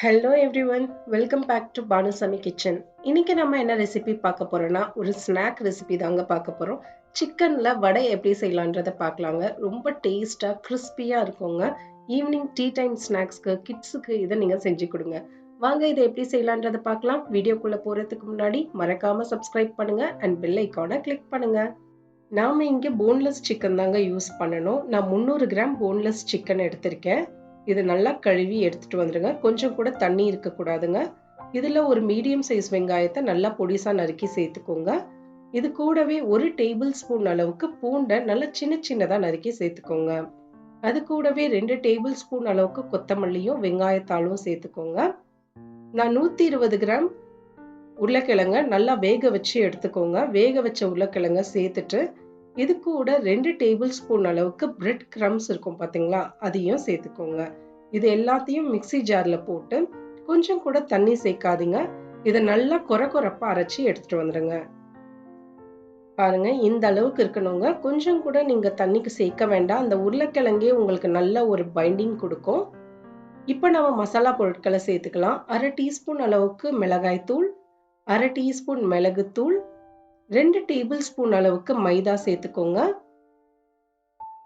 Hello everyone, welcome back to Banu Kitchen. இன்னைக்கு நம்ம என்ன ரெசிபி பார்க்க போறோம்னா ஒரு ஸ்நாக் ரெசிபி தாங்க பார்க்க போறோம். சிக்கன்ல வடை எப்படி செய்யலான்றத பார்க்கலாங்க. ரொம்ப டேஸ்டா கிறிஸ்பியா இருக்குங்க. ஈவினிங் டீ டைம் ஸ்நாக்ஸ்க்கு கிட்ஸுக்கு இதை நீங்க செஞ்சு கொடுங்க. வாங்க இதை எப்படி செய்யலான்றத பார்க்கலாம். வீடியோக்குள்ள போறதுக்கு முன்னாடி மறக்காம சப்ஸ்கிரைப் பண்ணுங்க அண்ட் பெல் ஐகானை கிளிக் பண்ணுங்க. நாம இங்க போன்லெஸ் சிக்கன் தாங்க யூஸ் பண்ணணும். நான் 300 கிராம் போன்லெஸ் சிக்கன் எடுத்திருக்கேன். இது நல்லா கழுவி எடுத்துட்டு வந்துருங்க. கொஞ்சம் கூட தண்ணி இருக்கக்கூடாதுங்க. இதில் ஒரு மீடியம் சைஸ் வெங்காயத்தை நல்லா பொடிசாக நறுக்கி சேர்த்துக்கோங்க. இது கூடவே 1 டேபிள் ஸ்பூன் அளவுக்கு பூண்டை நல்லா சின்ன சின்னதாக நறுக்கி சேர்த்துக்கோங்க. அது கூடவே 2 டேபிள் ஸ்பூன் அளவுக்கு கொத்தமல்லியும் வெங்காயத்தாலும் சேர்த்துக்கோங்க. நான் 120 கிராம் உருளைக்கிழங்க நல்லா வேக வச்சு எடுத்துக்கோங்க. வேக வச்ச உருளைக்கிழங்க சேர்த்துட்டு இது கூட 2 டேபிள் ஸ்பூன் அளவுக்கு பிரெட் கிரம்ஸ் இருக்கும் பாத்தீங்களா, அதையும் சேர்த்துக்கோங்க. இது எல்லாத்தையும் மிக்ஸி ஜார்ல போட்டு கொஞ்சம் கூட தண்ணி சேர்க்காதீங்க. இதை நல்லா கொரப்பா அரைச்சி எடுத்துட்டு வந்துடுங்க. பாருங்க, இந்த அளவுக்கு இருக்கணுங்க. கொஞ்சம் கூட நீங்க தண்ணிக்கு சேர்க்க வேண்டாம். அந்த உருளைக்கிழங்கே உங்களுக்கு நல்ல ஒரு பைண்டிங் கொடுக்கும். இப்போ நம்ம மசாலா பொருட்களை சேர்த்துக்கலாம். 1/2 டீஸ்பூன் அளவுக்கு மிளகாய் தூள், 1/2 டீஸ்பூன் மிளகுத்தூள், 2 டேபிள் ஸ்பூன் அளவுக்கு மைதா சேர்த்துக்கோங்க.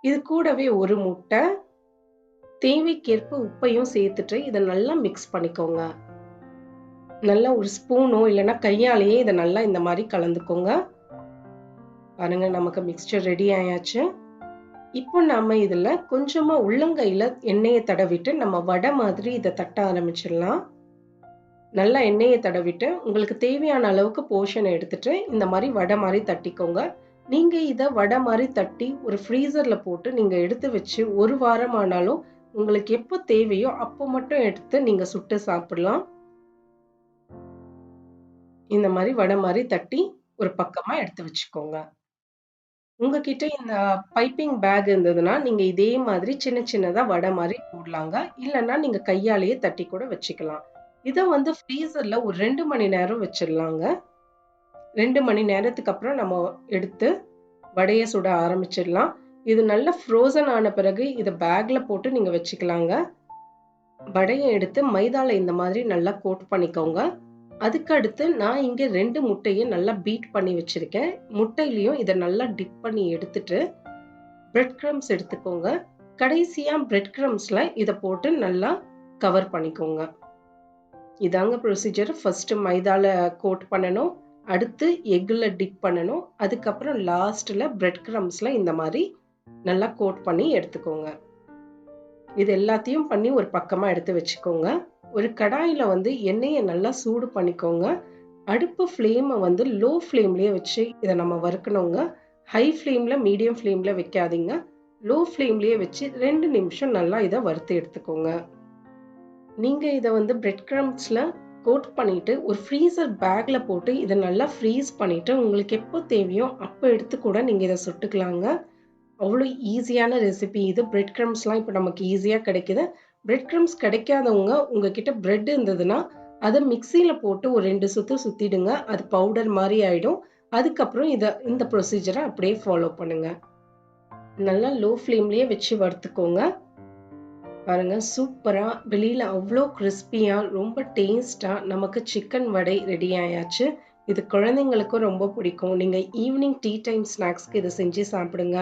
இது கூடவே ஒரு முட்டை, தேவைக்கேற்ப உப்பையும் சேர்த்துட்டு இதை நல்லா மிக்ஸ் பண்ணிக்கோங்க. நல்லா ஒரு ஸ்பூனோ இல்லைன்னா கையாலேயே இதை நல்லா இந்த மாதிரி கலந்துக்கோங்க. பாருங்க, நமக்கு மிக்ஸ்சர் ரெடி ஆயாச்சு. இப்போ நாம இதுல கொஞ்சமா உள்ளங்கையில எண்ணெயை தடவிட்டு நம்ம வடை மாதிரி இதை தட்ட ஆரம்பிச்சிடலாம். நல்லா எண்ணெயை தடவிட்டு உங்களுக்கு தேவையான அளவுக்கு போர்ஷனை எடுத்துட்டு இந்த மாதிரி வடை மாதிரி தட்டிக்கோங்க. நீங்க இதை வடை மாதிரி தட்டி ஒரு ஃப்ரீசர்ல போட்டு நீங்க எடுத்து வச்சு ஒரு வாரம் ஆனாலும் உங்களுக்கு எப்போ தேவையோ அப்போ மட்டும் எடுத்து நீங்க சுட்டு சாப்பிடலாம். இந்த மாதிரி வடை மாதிரி தட்டி ஒரு பக்கமா எடுத்து வச்சுக்கோங்க. உங்ககிட்ட இந்த பைப்பிங் பேக் இருந்ததுன்னா நீங்க இதே மாதிரி சின்ன சின்னதா வடை மாதிரி போடலாங்க. இல்லைன்னா நீங்க கையாலேயே தட்டி கூட வச்சுக்கலாம். இதை வந்து ஃப்ரீசர்ல ஒரு 2 மணி நேரம் வச்சிடலாங்க. 2 மணி நேரத்துக்கு அப்புறம் நம்ம எடுத்து வடையை சுட ஆரம்பிச்சிடலாம். இது நல்லா ஃப்ரோசன் ஆன பிறகு இதை பேக்ல போட்டு நீங்க வச்சுக்கலாங்க. வடையை எடுத்து மைதால இந்த மாதிரி நல்லா கோட் பண்ணிக்கோங்க. அதுக்கு அடுத்து நான் இங்க 2 முட்டையை நல்லா பீட் பண்ணி வச்சிருக்கேன். முட்டையிலையும் இதை நல்லா டிப் பண்ணி எடுத்துட்டு பிரெட் கிரம்ஸ் எடுத்துக்கோங்க. கடைசியா பிரெட் கிரம்ஸ்ல இதை போட்டு நல்லா கவர் பண்ணிக்கோங்க. இதாங்க ப்ரொசீஜர். ஃபர்ஸ்ட் மைதால கோட் பண்ணணும், அடுத்து எக்ல டிப் பண்ணணும், அதுக்கப்புறம் லாஸ்ட்ல பிரெட் கிரம்ஸ்ல இந்த மாதிரி நல்லா கோட் பண்ணி எடுத்துக்கோங்க. இது எல்லாத்தையும் பண்ணி ஒரு பக்கமா எடுத்து வச்சுக்கோங்க. ஒரு கடாயில வந்து எண்ணெயை நல்லா சூடு பண்ணிக்கோங்க. அடுப்பு ஃப்ளேமை வந்து லோ ஃப்ளேம்லயே வச்சு இதை நம்ம வறுக்கணுங்க. ஹை ஃப்ளேம்ல மீடியம் ஃப்ளேம்ல வைக்காதீங்க. லோ ஃப்ளேம்லயே வச்சு 2 நிமிஷம் நல்லா இதை வறுத்து எடுத்துக்கோங்க. நீங்க இதை வந்து பிரெட் கிரம்ஸ்ல கோட் பண்ணிட்டு ஒரு ஃப்ரீசர் பேக்ல போட்டு இதை நல்லா ஃப்ரீஸ் பண்ணிட்டு உங்களுக்கு எப்போ தேவையோ அப்போ எடுத்து கூட நீங்க இதை சுட்டுக்கலாங்க. அவ்வளோ ஈஸியான ரெசிபி இது. பிரெட் கிரம்ஸ்லாம் இப்போ நமக்கு ஈஸியாக கிடைக்குது. பிரெட் கிரம்ஸ் கிடைக்காதவங்க உங்ககிட்ட பிரெட் இருந்ததுன்னா அதை மிக்சியில போட்டு ஒரு 2 சுத்து சுத்திடுங்க. அது பவுடர் மாதிரி ஆயிடும். அதுக்கப்புறம் இந்த ப்ரொசீஜரை அப்படியே ஃபாலோ பண்ணுங்க. நல்லா லோ ஃப்ளேம்லயே வச்சு வறுத்துக்கோங்க. பாருங்க, சூப்பரா வெளியில அவ்வளோ கிறிஸ்பியா ரொம்ப டேஸ்டா நமக்கு சிக்கன் வடை ரெடி ஆயாச்சு. இது குழந்தைங்களுக்கும் ரொம்ப பிடிக்கும். நீங்க ஈவினிங் டீ டைம் ஸ்நாக்ஸ்க்கு இதை செஞ்சு சாப்பிடுங்க.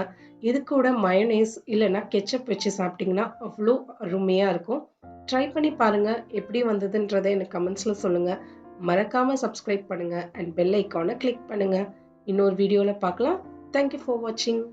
இது கூட மயோனைஸ் இல்லைன்னா கெச்சப் வச்சு சாப்பிட்டீங்கன்னா அவ்வளோ அருமையா இருக்கும். ட்ரை பண்ணி பாருங்க. எப்படி வந்ததுன்றதை எனக்கு கமெண்ட்ஸ்ல சொல்லுங்க. மறக்காம சப்ஸ்கிரைப் பண்ணுங்க அண்ட் பெல் ஐக்கானை கிளிக் பண்ணுங்க. இன்னொரு வீடியோல பார்க்கலாம். தேங்க்யூ ஃபார் வாட்சிங்.